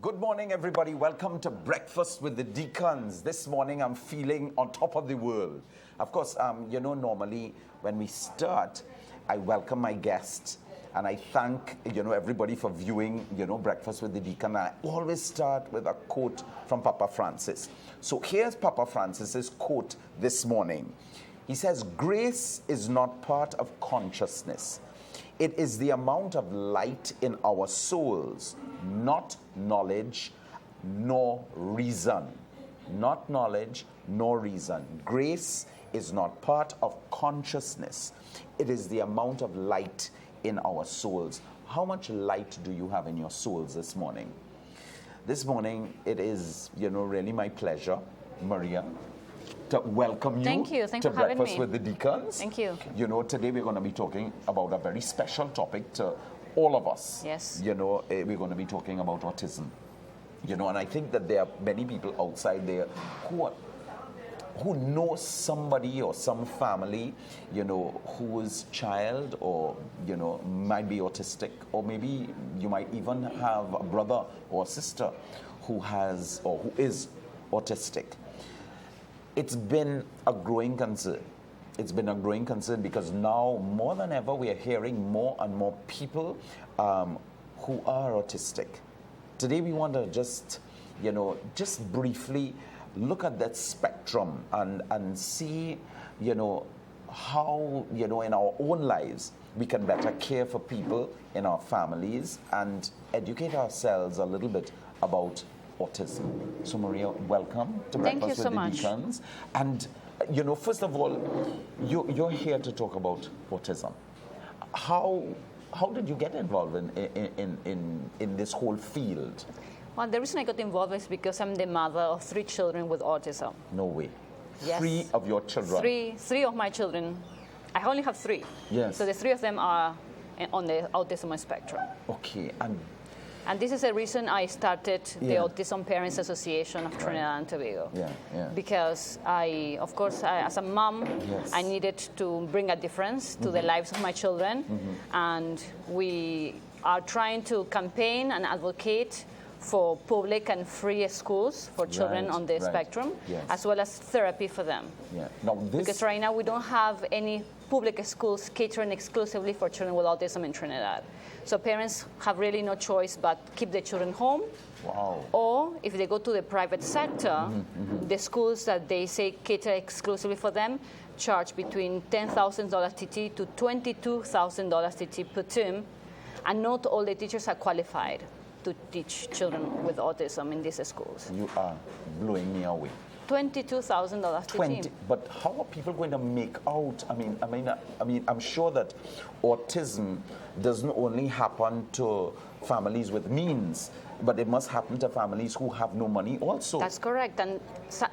Good morning, everybody. Welcome to Breakfast with the Deacons. This morning, I'm feeling on top of the world. Of course, normally when we start, I welcome my guests and I thank, everybody for viewing, Breakfast with the Deacon. I always start with a quote from Papa Francis. So here's Papa Francis's quote this morning. He says, "Grace is not part of consciousness. It is the amount of light in our souls, not knowledge nor reason." Not knowledge nor reason. Grace is not part of consciousness. It is the amount of light in our souls. How much light do you have in your souls this morning? This morning, it is, really my pleasure, Maria, to welcome you. Thank you. Thanks to for having Breakfast me. with the Deacons. Thank you. Today we're going to be talking about a very special topic to all of us. Yes. We're going to be talking about autism. And I think that there are many people outside there who know somebody or some family, whose child or, might be autistic, or maybe you might even have a brother or sister who has or who is autistic. It's been a growing concern. It's been a growing concern because now, more than ever, we are hearing more and more people who are autistic. Today, we want to just briefly look at that spectrum and see, how, in our own lives, we can better care for people in our families and educate ourselves a little bit about autism. So, Maria, welcome to Breakfast with the Deacons. And, first of all, you're here to talk about autism. How did you get involved in this whole field? Well, the reason I got involved is because I'm the mother of 3 children with autism. No way. Yes. 3 of your children? Three of my children. I only have 3. Yes. So the 3 of them are on the autism spectrum. Okay. And this is the reason I started the Autism Parents Association of Trinidad Tobago. Yeah. Because of course, as a mom, Yes. I needed to bring a difference to the lives of my children. And we are trying to campaign and advocate for public and free schools for children on the spectrum, as well as therapy for them. Yeah. Now Because right now we don't have any public schools catering exclusively for children with autism in Trinidad. So parents have really no choice but keep their children home. Wow. Or if they go to the private sector, the schools that they say cater exclusively for them charge between $10,000 TT to $22,000 TT per term, and not all the teachers are qualified to teach children with autism in these schools. You are blowing me away. $22,000 TT. But how are people going to make out? I mean, I'm sure that autism doesn't only happen to families with means, but it must happen to families who have no money also. That's correct, and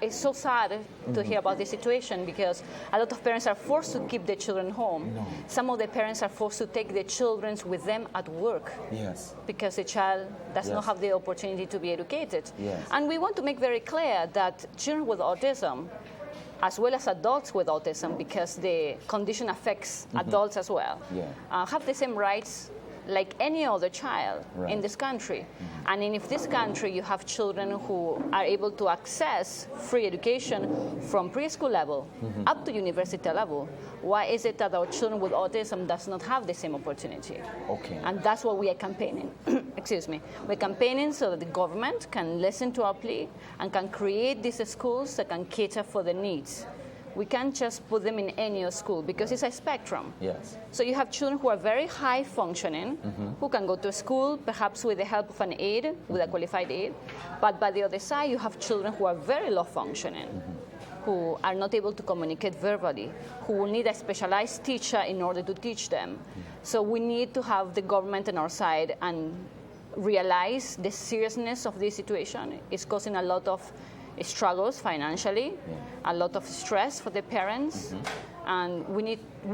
it's so sad to hear about this situation because a lot of parents are forced to keep their children home. No. Some of the parents are forced to take their children with them at work. Yes. Because the child does not have the opportunity to be educated. Yes. And we want to make very clear that children with autism, as well as adults with autism, because the condition affects adults as well, have the same rights like any other child in this country. And in this country you have children who are able to access free education from preschool level up to university level. Why is it that our children with autism does not have the same opportunity? Okay. And that's what we are campaigning. Excuse me. We're campaigning so that the government can listen to our plea and can create these schools that can cater for the needs. We can't just put them in any school because it's a spectrum. Yes. So you have children who are very high functioning, who can go to school, perhaps with the help of an aide, with a qualified aide. But by the other side, you have children who are very low functioning, who are not able to communicate verbally, who will need a specialized teacher in order to teach them. So we need to have the government on our side and realize the seriousness of this situation. It's causing a lot of struggles financially, a lot of stress for the parents, and we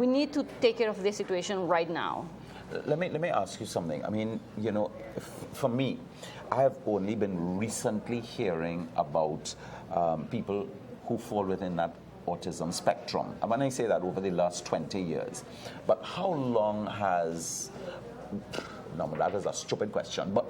need to take care of this situation right now. Let me ask you something. I mean, for me, I have only been recently hearing about people who fall within that autism spectrum. And when I say that, over the last 20 years. But how long has no, that is a stupid question, but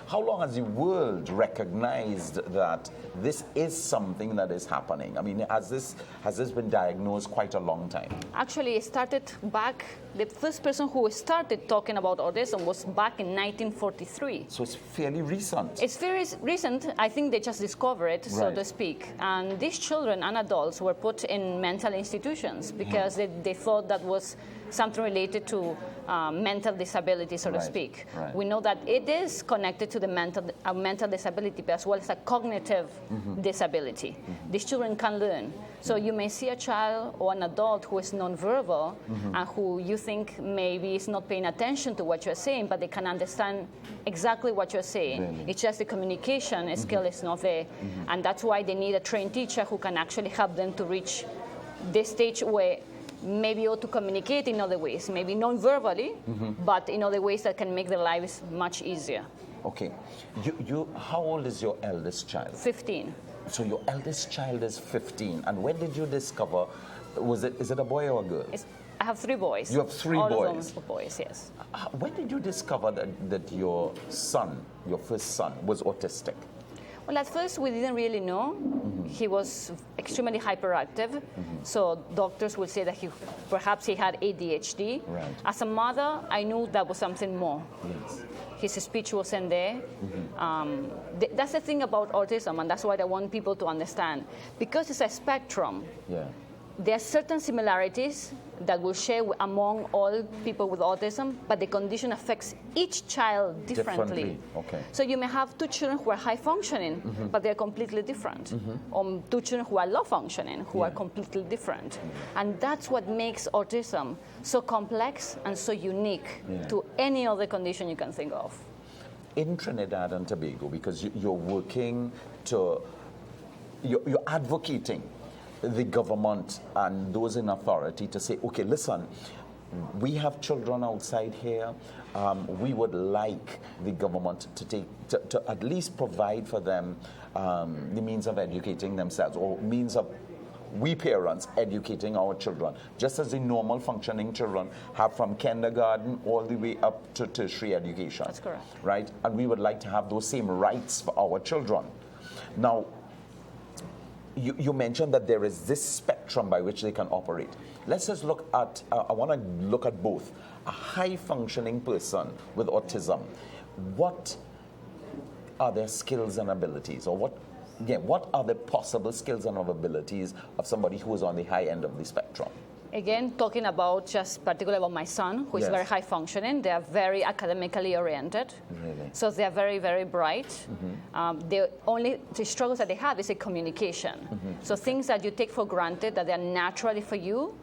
how long has the world recognized that this is something that is happening? I mean, has this been diagnosed quite a long time? Actually, it started back, the first person who started talking about autism was back in 1943. So it's fairly recent. It's very recent. I think they just discovered it, so to speak. And these children and adults were put in mental institutions because they thought that was something related to mental disability, so to speak. Right. We know that it is connected to the mental disability, but as well as a cognitive disability. These children can learn. So you may see a child or an adult who is nonverbal and who you think maybe is not paying attention to what you're saying, but they can understand exactly what you're saying. Really? It's just the communication skill is not there. And that's why they need a trained teacher who can actually help them to reach this stage where maybe or to communicate in other ways, maybe non-verbally, but in other ways that can make their lives much easier. Okay. How old is your eldest child? 15. So your eldest child is 15. And when did you discover, is it a boy or a girl? I have 3 boys. You have 3 All boys? of them are boys, yes. When did you discover that your son, your first son, was autistic? Well, at first we didn't really know. He was extremely hyperactive, so doctors would say that perhaps he had ADHD. Right. As a mother, I knew that was something more. Yes. His speech wasn't there. That's the thing about autism, and that's what I want people to understand. Because it's a spectrum, there are certain similarities that will share among all people with autism, but the condition affects each child differently. Okay. So you may have 2 children who are high functioning, but they're completely different. Or 2 children who are low functioning, who are completely different. And that's what makes autism so complex and so unique to any other condition you can think of. In Trinidad and Tobago, because you're working to, you're advocating the government and those in authority to say, okay, listen, we have children outside here. We would like the government to at least provide for them the means of educating themselves, or means of we parents educating our children, just as the normal functioning children have from kindergarten all the way up to tertiary education. That's correct. Right? And we would like to have those same rights for our children. Now, you mentioned that there is this spectrum by which they can operate. Let's just look at, I want to look at both. A high-functioning person with autism, what are their skills and abilities? Or what are the possible skills and abilities of somebody who is on the high end of the spectrum? Again, talking about just particularly about my son, who is very high functioning, they are very academically oriented. Really? So they are very, very bright. The struggles that they have is a communication. So things that you take for granted, that they are naturally for you,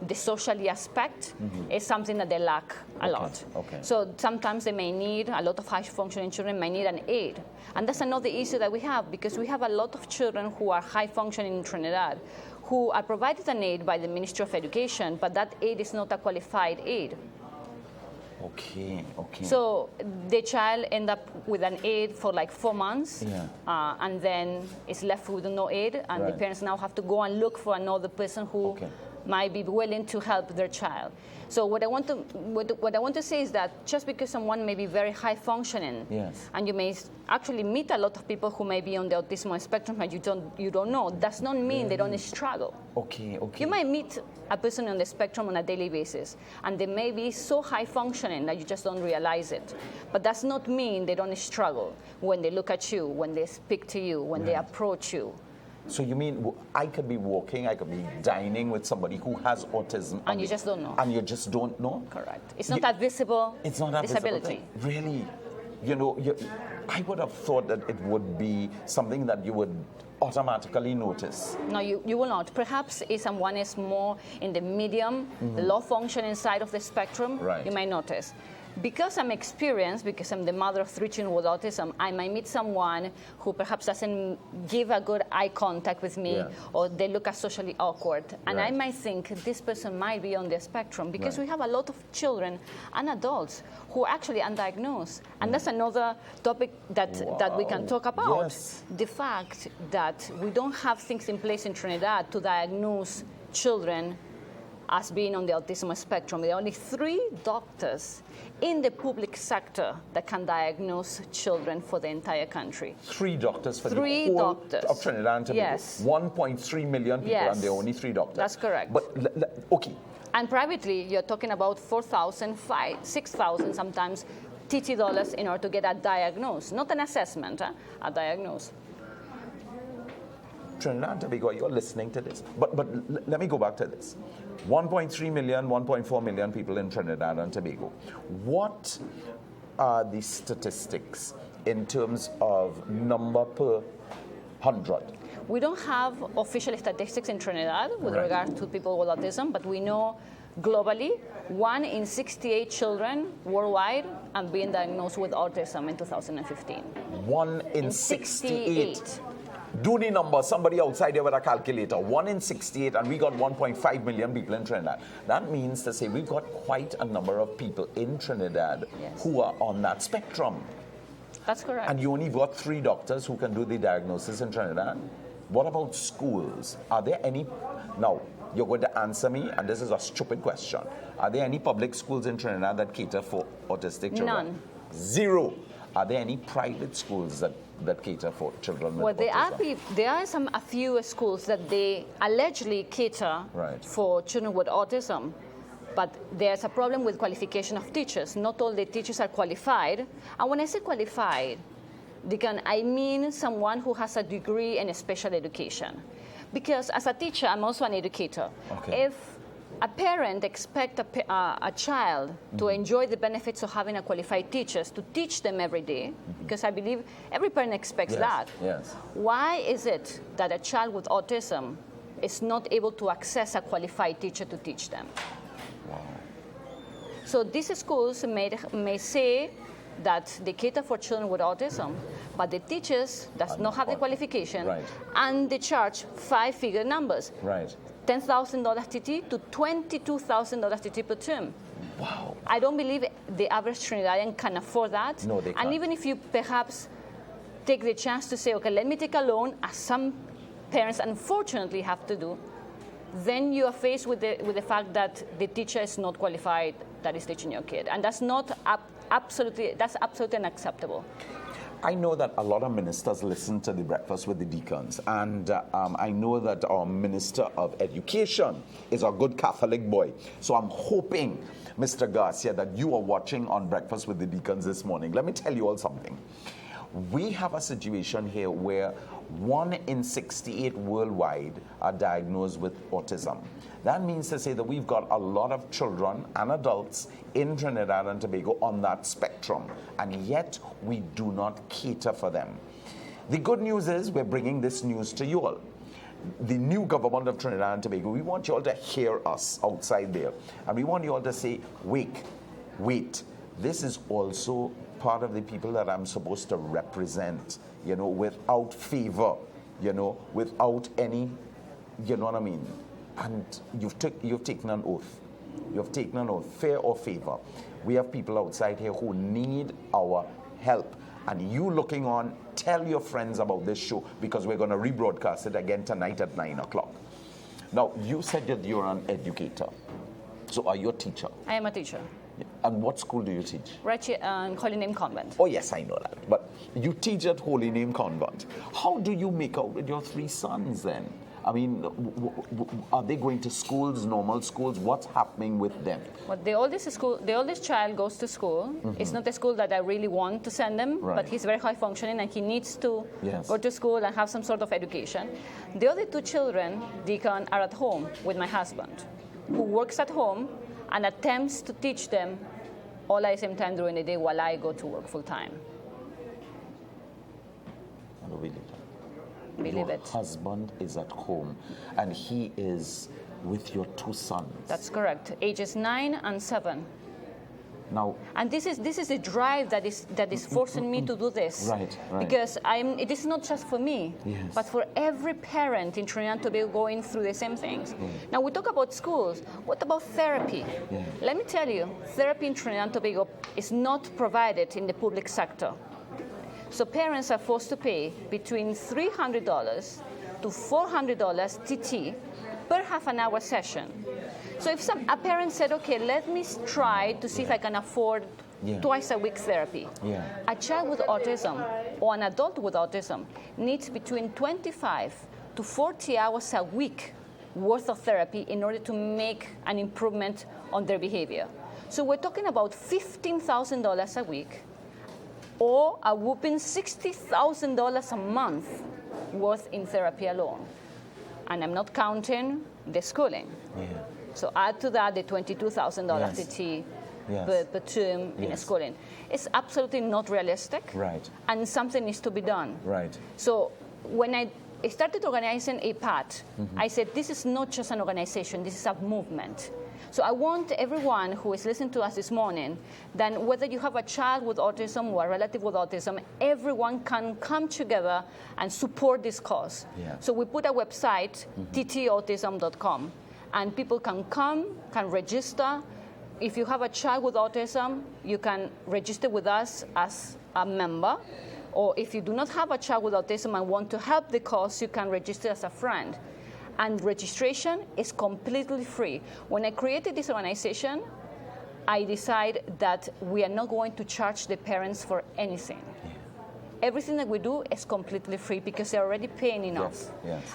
the socially aspect is something that they lack a lot. Okay. So sometimes they may need, a lot of high functioning children may need an aid. And that's another issue that we have, because we have a lot of children who are high functioning in Trinidad who are provided an aid by the Ministry of Education, but that aid is not a qualified aid. Okay. So the child end up with an aid for like 4 months, and then is left with no aid, and the parents now have to go and look for another person who might be willing to help their child. So what I want to say is that just because someone may be very high functioning, and you may actually meet a lot of people who may be on the autism spectrum and you don't know, does not mean they don't struggle. Okay. You might meet a person on the spectrum on a daily basis, and they may be so high functioning that you just don't realize it. But does not mean they don't struggle when they look at you, when they speak to you, when they approach you. So you mean I could be walking, I could be dining with somebody who has autism, and you just don't know. And you just don't know? Correct. It's not a visible disability. Really? I would have thought that it would be something that you would automatically notice. No, you will not. Perhaps if someone is more in the medium, the low functioning side of the spectrum, you might notice. Because I'm experienced, because I'm the mother of 3 children with autism, I might meet someone who perhaps doesn't give a good eye contact with me, or they look as socially awkward. And I might think this person might be on the spectrum, because we have a lot of children and adults who are actually undiagnosed. And that's another topic that we can talk about. Yes. The fact that we don't have things in place in Trinidad to diagnose children as being on the autism spectrum. There are only 3 doctors in the public sector that can diagnose children for the entire country. 3 doctors for 3 the whole doctors. of Trinidad and Tobago. Yes. 1.3 million people, Yes. and there are only 3 doctors. That's correct. But, okay. And privately, you're talking about 4,000, 6,000 sometimes TT dollars in order to get a diagnosis, not an assessment, a diagnosis. Trinidad and Tobago, you're listening to this. But let me go back to this. 1.3 million, 1.4 million people in Trinidad and Tobago. What are the statistics in terms of number per 100? We don't have official statistics in Trinidad with Right. regard to people with autism, but we know globally 1 in 68 children worldwide are being diagnosed with autism in 2015. 1 in 68. Do the number, somebody outside there with a calculator. 1 in 68, and we got 1.5 million people in Trinidad. That means to say we've got quite a number of people in Trinidad Yes. who are on that spectrum. That's correct. And you only got 3 doctors who can do the diagnosis in Trinidad. What about schools? Are there any? Now, you're going to answer me, and this is a stupid question. Are there any public schools in Trinidad that cater for autistic children? None. 0. Are there any private schools that cater for children with Well, autism? there are a few schools that they allegedly cater Right. for children with autism, but there's a problem with qualification of teachers. Not all the teachers are qualified. And when I say qualified, I mean someone who has a degree in special education. Because as a teacher, I'm also an educator. Okay. If a parent expects a child to enjoy the benefits of having a qualified teacher, to teach them every day, because I believe every parent expects that. Yes. Why is it that a child with autism is not able to access a qualified teacher to teach them? Wow. So these schools may say that they cater for children with autism, but the teachers does not have the qualification, Right. and they charge 5-figure numbers. Right. $10,000 TT to $22,000 TT per term. Wow. I don't believe the average Trinidadian can afford that. No, they can't. And even if you perhaps take the chance to say, okay, let me take a loan, as some parents unfortunately have to do, then you are faced with the fact that the teacher is not qualified that is teaching your kid. And that's absolutely unacceptable. I know that a lot of ministers listen to the Breakfast with the Deacons, and I know that our Minister of Education is a good Catholic boy. So I'm hoping, Mr. Garcia, that you are watching on Breakfast with the Deacons this morning. Let me tell you all something. We have a situation here where 1 in 68 worldwide are diagnosed with autism. That means to say that we've got a lot of children and adults in Trinidad and Tobago on that spectrum, and yet we do not cater for them. The good news is we're bringing this news to you all. The new government of Trinidad and Tobago, we want you all to hear us outside there, and we want you all to say, wait, this is also part of the people that I'm supposed to represent, without favor, without any, you know what I mean? And you've taken an oath. You've taken an oath, fair or favor. We have people outside here who need our help. And you looking on, tell your friends about this show, because we're going to rebroadcast it again tonight at 9 o'clock. Now, you said that you're an educator. So are you a teacher? I am a teacher. And what school do you teach? Right here in Holy Name Convent. Oh, yes, I know that. But you teach at Holy Name Convent. How do you make out with your 3 sons then? I mean, are they going to schools, normal schools? What's happening with them? Well, the oldest child goes to school. It's not a school that I really want to send him, Right. but he's very high functioning and he needs to Yes. go to school and have some sort of education. The other 2 children, Deacon, are at home with my husband, who works at home and attempts to teach them all at the same time during the day while I go to work full time. I don't believe it. Believe Your it. husband is at home and he is with your 2 sons. That's correct. Ages 9 and 7. Now, And this is the drive that is forcing me to do this. Right. Because it is not just for me, Yes. but for every parent in Trinidad and Tobago going through the same things. Now we talk about schools. What about therapy? Yeah. Let me tell you, therapy in Trinidad and Tobago is not provided in the public sector. So parents are forced to pay between $300 to $400 TT per half-an-hour session. So if a parent said, okay, let me try to see if I can afford twice a week therapy. A child with autism or an adult with autism needs between 25 to 40 hours a week worth of therapy in order to make an improvement on their behavior. So we're talking about $15,000 a week or a whopping $60,000 a month worth in therapy alone. And I'm not counting the schooling. So add to that the $22,000 PT per term in schooling. It's absolutely not realistic. Right. And something needs to be done. Right. So when I started organizing APATT, I said, this is not just an organization, this is a movement. So I want everyone who is listening to us this morning, then whether you have a child with autism or a relative with autism, everyone can come together and support this cause. So we put a website, ttautism.com, and people can come, can register. If you have a child with autism, you can register with us as a member. Or if you do not have a child with autism and want to help the cause, you can register as a friend. And registration is completely free. When I created this organization, I decided that we are not going to charge the parents for anything. Everything that we do is completely free because they're already paying enough.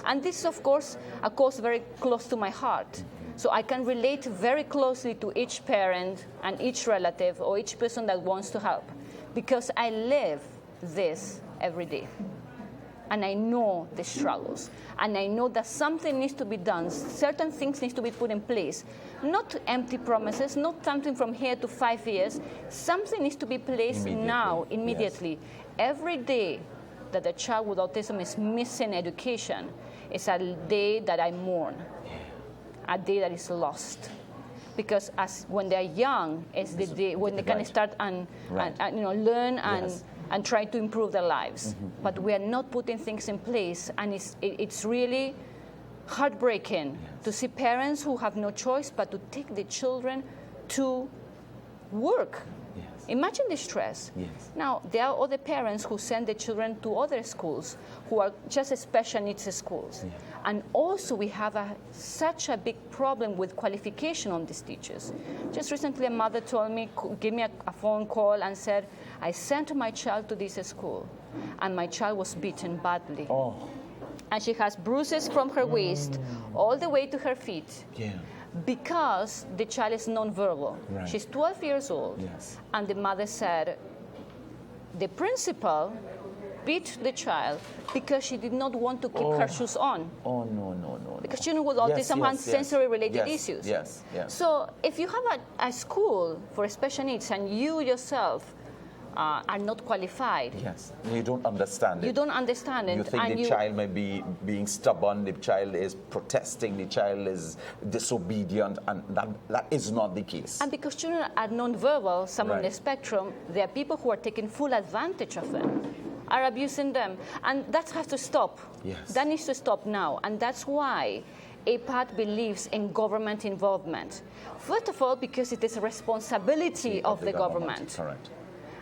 And this is, of course, a cause very close to my heart. So I can relate very closely to each parent and each relative or each person that wants to help because I live this every day. And I know the struggles. And I know that something needs to be done. Certain things need to be put in place. Not empty promises, not something from here to 5 years. Something needs to be placed now, immediately. Every day that a child with autism is missing education is a day that I mourn. A day that is lost. Because when they're young, it's the day when they can start and learn and try to improve their lives. But we are not putting things in place, and it's really heartbreaking to see parents who have no choice but to take the children to work. Imagine the stress. Now, there are other parents who send their children to other schools who are just special needs schools. And also we have such a big problem with qualification on these teachers. Just recently a mother told me, gave me a phone call and said, I sent my child to this school and my child was beaten badly. And she has bruises from her waist all the way to her feet. Because the child is nonverbal. She's 12 years old. And the mother said, the principal beat the child because she did not want to keep her shoes on. No. Because children with autism have sensory-related issues. So if you have a school for special needs and you yourself are not qualified. You don't understand it. You don't understand it. You think the child may be being stubborn, the child is protesting, the child is disobedient, and that is not the case. And because children are non-verbal, some on the spectrum, there are people who are taking full advantage of them, are abusing them. And that has to stop. That needs to stop now. And that's why APATT believes in government involvement. First of all, because it is a responsibility of the government.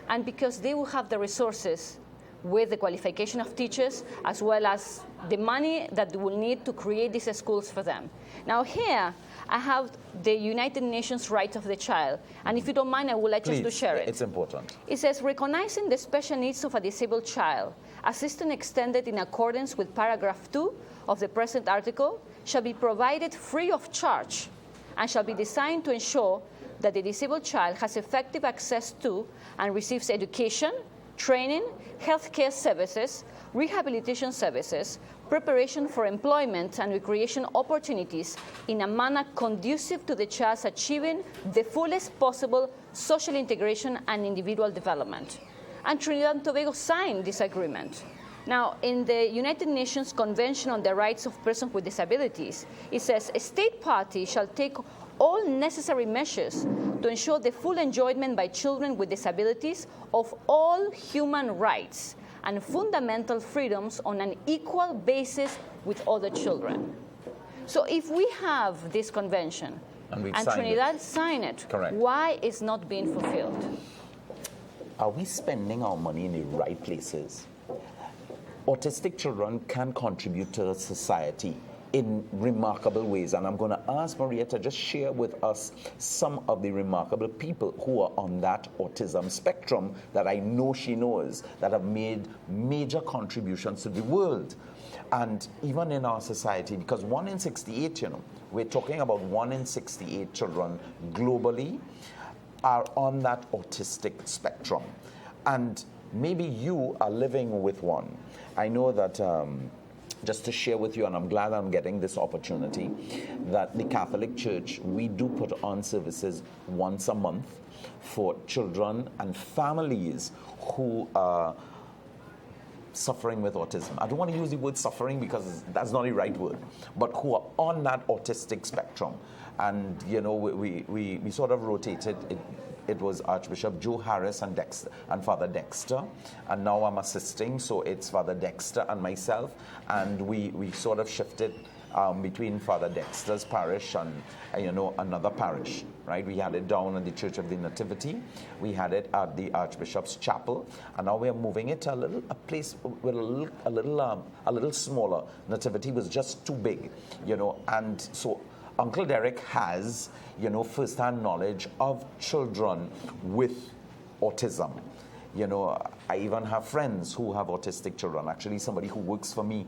And because they will have the resources with the qualification of teachers, as well as the money that they will need to create these schools for them. Now here, I have the United Nations Rights of the Child. And if you don't mind, I would like just to share it. It's important. It says, recognizing the special needs of a disabled child, assistance extended in accordance with paragraph 2 of the present article shall be provided free of charge and shall be designed to ensure that the disabled child has effective access to and receives education, training, healthcare services, rehabilitation services, preparation for employment and recreation opportunities in a manner conducive to the child's achieving the fullest possible social integration and individual development. And Trinidad Tobago signed this agreement. Now, in the United Nations Convention on the Rights of Persons with Disabilities, it says a state party shall take all necessary measures to ensure the full enjoyment by children with disabilities of all human rights and fundamental freedoms on an equal basis with other children. So if we have this convention and Trinidad signed it, why is not being fulfilled? Are we spending our money in the right places? Autistic children can contribute to society in remarkable ways. And I'm going to ask Maria to just share with us some of the remarkable people who are on that autism spectrum that I know she knows, that have made major contributions to the world. And even in our society, because 1 in 68, we're talking about 1 in 68 children globally are on that autistic spectrum. And maybe you are living with one. I know that, just to share with you, and I'm glad I'm getting this opportunity, that the Catholic Church, we do put on services once a month for children and families who are suffering with autism. I don't want to use the word suffering because that's not the right word, but who are on that autistic spectrum. And, we sort of rotated. It was Archbishop Joe Harris and Father Dexter, and now I'm assisting, so it's Father Dexter and myself, and we sort of shifted between Father Dexter's parish and another parish, right? We had it down at the Church of the Nativity, we had it at the Archbishop's Chapel, and now we are moving it to a place with a little smaller. Nativity was just too big, and so Uncle Derek has, first-hand knowledge of children with autism. I even have friends who have autistic children. Actually, somebody who works for me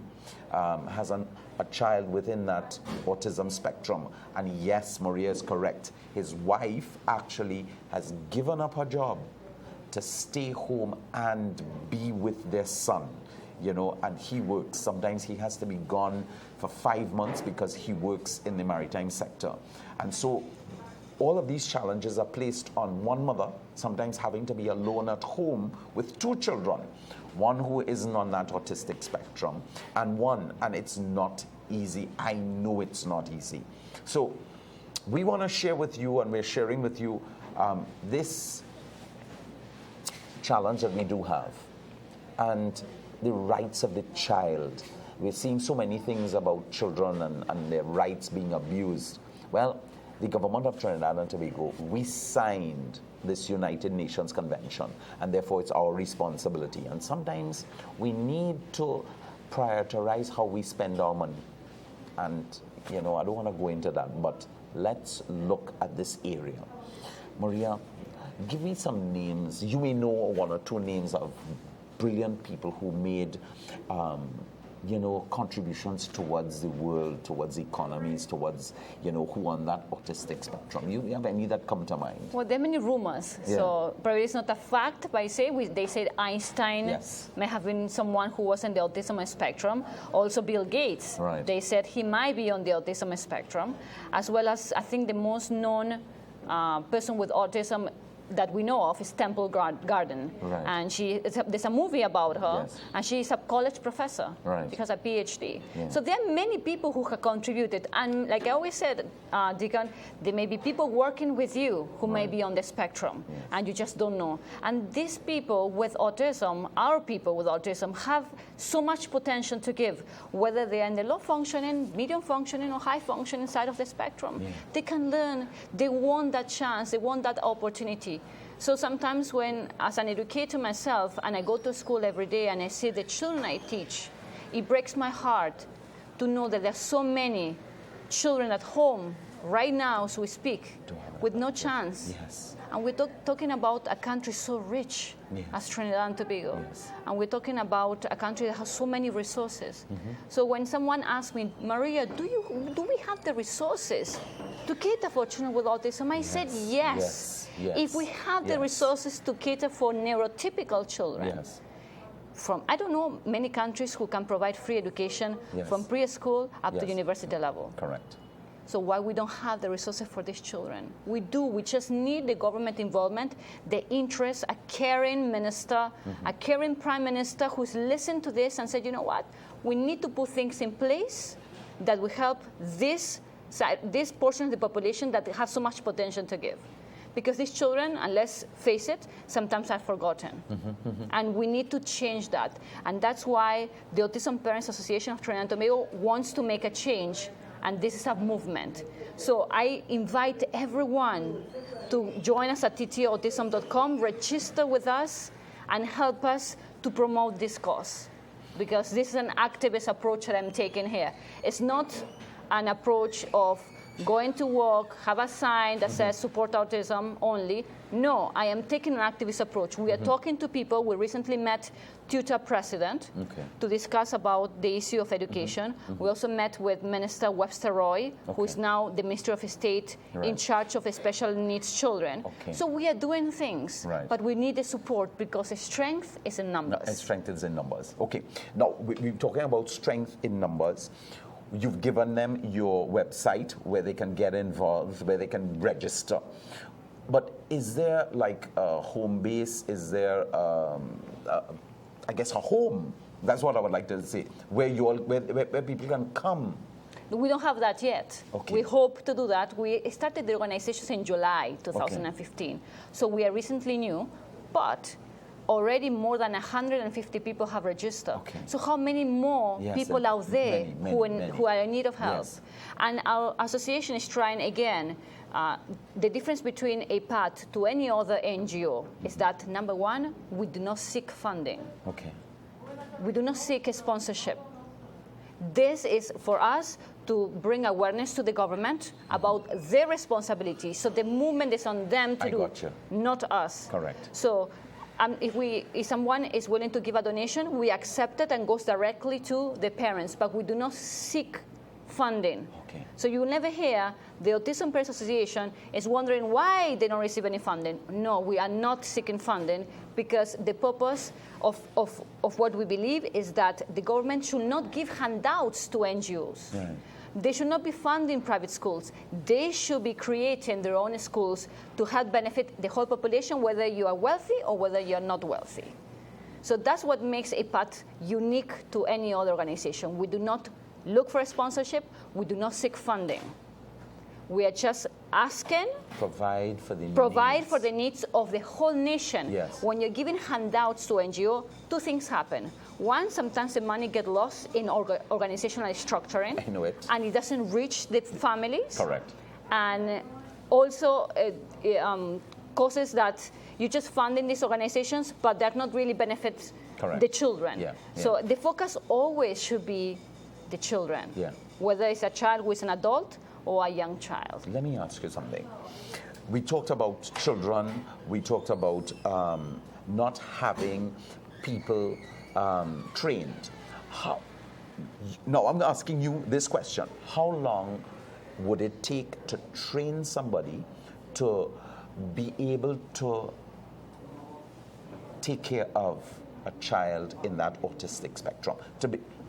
has a child within that autism spectrum. And yes, Maria is correct. His wife actually has given up her job to stay home and be with their son. And he works. Sometimes he has to be gone for 5 months because he works in the maritime sector. And so all of these challenges are placed on one mother, sometimes having to be alone at home with 2 children, one who isn't on that autistic spectrum, and it's not easy. I know it's not easy. So we want to share with you, and we're sharing with you this challenge that we do have, and the rights of the child. We're seeing so many things about children and their rights being abused. Well, the government of Trinidad and Tobago, we signed this United Nations Convention, and therefore it's our responsibility. And sometimes we need to prioritize how we spend our money. And, I don't want to go into that, but let's look at this area. Maria, give me some names. You may know 1 or 2 names of brilliant people who made, contributions towards the world, towards economies, towards, who on that autistic spectrum. You have any that come to mind? Well, there are many rumors. Yeah. So probably it's not a fact, but they said Einstein may have been someone who was on the autism spectrum. Also Bill Gates. Right. They said he might be on the autism spectrum, as well as I think the most known person with autism that we know of is Temple Garden. Right. And there's a movie about her, yes. and she's a college professor. Right. Because a PhD. Yeah. So there are many people who have contributed. And like I always said, Deacon, there may be people working with you who may be on the spectrum, yes. and you just don't know. And these people with autism, our people with autism, have so much potential to give, whether they are in the low functioning, medium functioning, or high functioning side of the spectrum. Yeah. They can learn. They want that chance. They want that opportunity. So sometimes when, as an educator myself, and I go to school every day and I see the children I teach, it breaks my heart to know that there are so many children at home right now as we speak with no chance. Yes. And we're talking about a country so rich as Trinidad and Tobago. Yes. And we're talking about a country that has so many resources. Mm-hmm. So when someone asks me, Maria, do we have the resources to cater for children with autism? I said yes. If we have the resources to cater for neurotypical children. From, I don't know, many countries who can provide free education from preschool up to university level. Correct. So why we don't have the resources for these children? We do. We just need the government involvement, the interest, a caring minister, a caring prime minister who's listened to this and said, you know what? We need to put things in place that will help this portion of the population that has so much potential to give. Because these children, and let's face it, sometimes are forgotten. And we need to change that. And that's why the Autism Parents Association of Trinidad and Tobago wants to make a change. And this is a movement. So I invite everyone to join us at ttautism.com, register with us, and help us to promote this cause. because this is an activist approach that I'm taking here. It's not an approach of going to work, have a sign that says support autism only. No, I am taking an activist approach. We are talking to people. We recently met tutor president to discuss about the issue of education. We also met with Minister Webster Roy, who is now the Minister of State in charge of special needs children. So we are doing things, but we need the support because the strength is in numbers. No, strength is in numbers. Okay. Now, we're talking about strength in numbers. You've given them your website where they can get involved, where they can register. But is there like a home base? Is there, I guess, a home? That's what I would like to say, where people can come. We don't have that yet. We hope to do that. We started the organizations in July 2015. So we are recently new, but already more than 150 people have registered. So how many more people out there who are in need of help? And our association is trying again. The difference between APATT to any other NGO is that, number one, we do not seek funding. We do not seek a sponsorship. This is for us to bring awareness to the government about their responsibility. So the movement is on them to do, not us. So if someone is willing to give a donation, we accept it and goes directly to the parents, but we do not seek funding. So you will never hear the Autism Parents Association is wondering why they don't receive any funding. No, we are not seeking funding because the purpose of what we believe is that the government should not give handouts to NGOs. They should not be funding private schools. They should be creating their own schools to help benefit the whole population, whether you are wealthy or whether you are not wealthy. So that's what makes APATT unique to any other organization. We do not look for a sponsorship. We do not seek funding. We are just asking, provide for the needs of the whole nation. When you're giving handouts to NGO, two things happen. One, sometimes the money gets lost in organizational structuring. I know it. And it doesn't reach the families. And also causes that you just funding these organizations, but they're not really benefit the children. So the focus always should be the children, whether it's a child who is an adult or a young child. Let me ask you something. We talked about children. We talked about not having people trained. Now, I'm asking you this question. How long would it take to train somebody to be able to take care of a child in that autistic spectrum?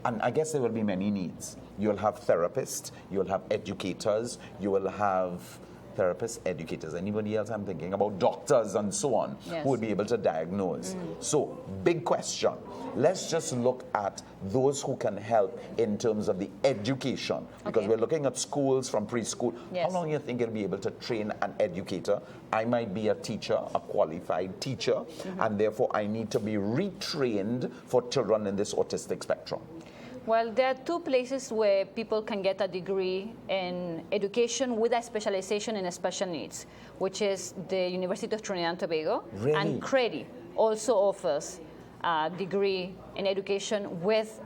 And I guess there will be many needs. You'll have therapists, you'll have educators, you will have therapists, educators, anybody else I'm thinking about, doctors and so on, who would be able to diagnose. So, big question. Let's just look at those who can help in terms of the education, because we're looking at schools from preschool. How long do you think you'll be able to train an educator? I might be a teacher, a qualified teacher, and therefore I need to be retrained for children in this autistic spectrum. Well, there are two places where people can get a degree in education with a specialization in special needs, which is the University of Trinidad Tobago. And CREDI also offers a degree in education with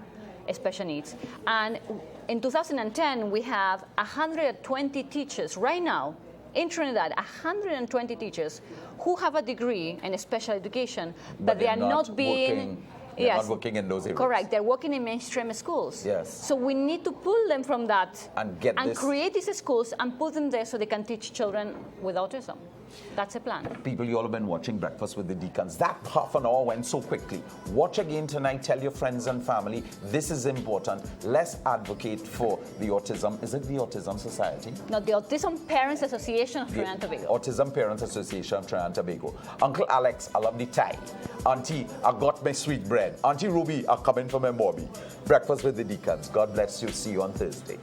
special needs. And in 2010, we have 120 teachers right now in Trinidad, 120 teachers who have a degree in special education, but they are not being... They're not working in those areas. Correct. They're working in mainstream schools. So we need to pull them from that and create these schools and put them there so they can teach children with autism. That's a plan. People, you all have been watching Breakfast with the Deacons. That half an hour went so quickly. Watch again tonight. Tell your friends and family. This is important. Let's advocate for the autism. Is it the Autism Society? No, the Autism Parents Association of Trinidad Tobago. Autism Parents Association of Trinidad Tobago. Uncle Alex, I love the tie. Auntie, I got my sweet bread. Auntie Ruby, I come in for my Bobby. Breakfast with the Deacons. God bless you. See you on Thursday.